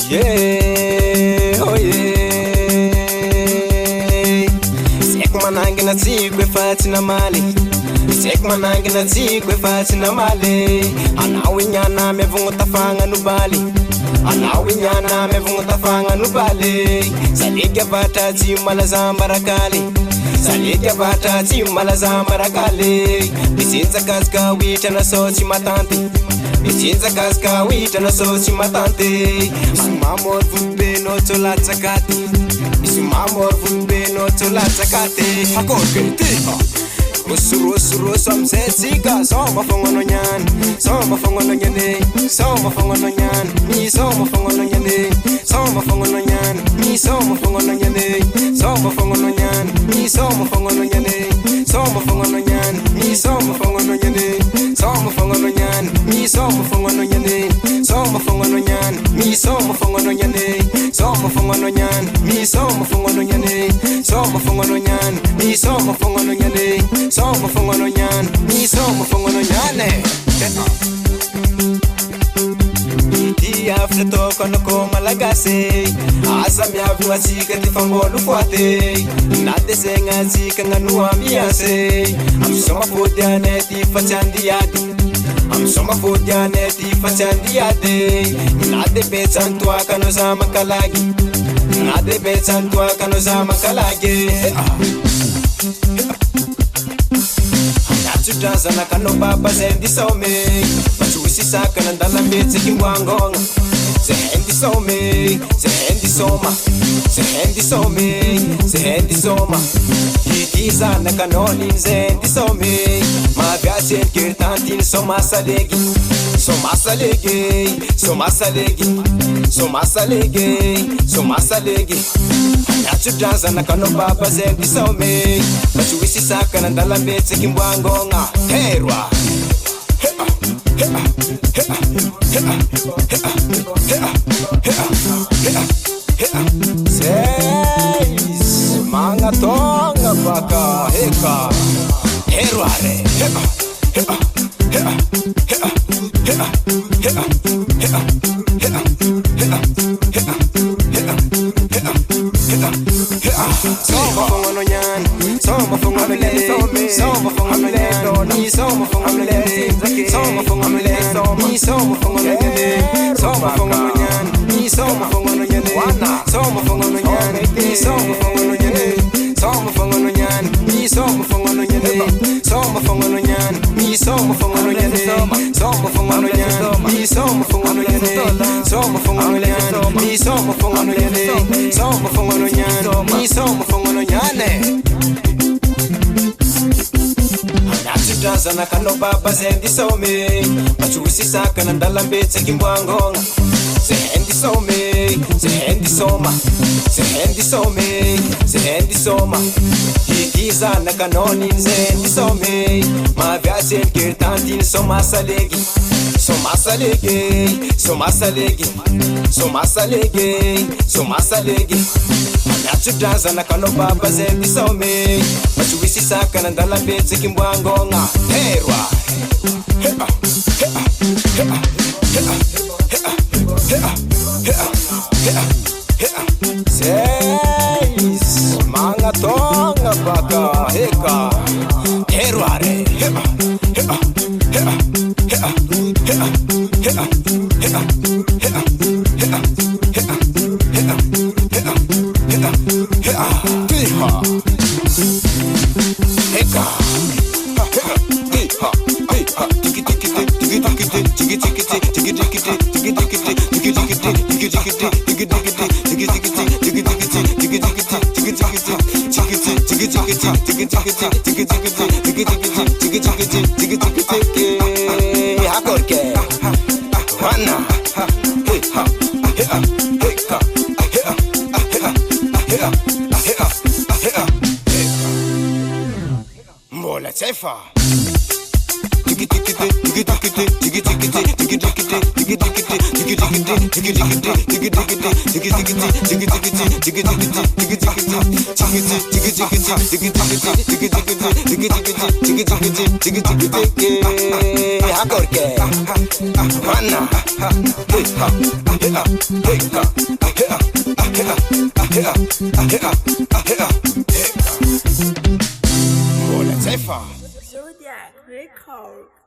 Yeah, oh yeah. Sek manangi na tsikwe fati na mali. Sek manangi na tsikwe fati na mali. Anawi nyana mevunguta fanga nubali. Anawi nyana mevunguta fanga nubali. Saligya bata timala zambarakali. Saligya bata timala zambarakali. Bisinza kaska wita na sochi matanti. Bisinza kaska wita na sochi matante. Mamor vumbe no tola tsakati. Mamor vumbe no tola tsakati. Akoketi Rusu amsetsika soma fongono nyan. Soma fongono nyane. Soma fongono nyan. Mi soma fongono nyane. Soma fongono nyan. Mi soma fongono nyane. Soma fongono nyan. Mi soma fongono nyane. Soma fongono nyan. Mi soma fongono nyane. Soma fongono nyan. Mi soma fongono nyane. Soma fongono nyan. Mi soma fongono nyane. Soma fongono nyan. Mi soma fongono nyane. Soma fongono nyan. Mi soma fongono nyane. Soma fongono nyan. Mi soma fongono nyane. Iti after talk on the coma lagase. Asa mi avua sika ti fambolu fuate. Nade senga sika nganua miase. Am soma fodiane ti fachandi yadi. Am soma fodiane ti fachandi yade. Nade betantua kano zama kalagi. Nade betantua kano zama kalagi. Tudanza na kano baba zendi some. Machusi saka na ndala mbetse kimwangonga. Zendi some, zendi soma. Zendi some, zendi soma. Ikiza na kanoni zendi some. Mabiache kirtantin soma salegi. Soma salegi, soma salegi. Soma salegi, soma salegi. Tudanza na kano baba zendi some. Machusi saka na ndala mbetse kimwangonga. Herwa Seis Manga tonga baka heka Herware Soma fongono nyan, soma fongono nyan, soma fongono nyan, ni soma fongono nyan, soma fongono nyan, ni soma fongono nyan, soma fongono nyan, ni soma fongono nyan, soma fongono nyan, ni soma fongono nyan, soma fongono nyan, ni soma fongono nyan, soma fongono nyan, ni soma fongono nyan, soma fongono nyan, ni soma fongono nyan, soma fongono nyan, ni soma fongono nyan, soma fongono nyan, ni soma fongono nyan. Tudanza na kano baba zendi some. Machusi saka na ndala mbetse kimbwangonga. Zendi some, zendi soma. Zendi some, zendi soma. Ikiza na kanoni zendi some. Mabiache kirtantin soma salegi. Soma salegi, soma salegi. Soma salegi, soma salegi. Tudanza na kano baba zendi some. Machusi saka na ndala mbetse kimbwangonga. Herwa Seis Manga tonga baka heka Herware Mbola Taifa. Zodiac Record.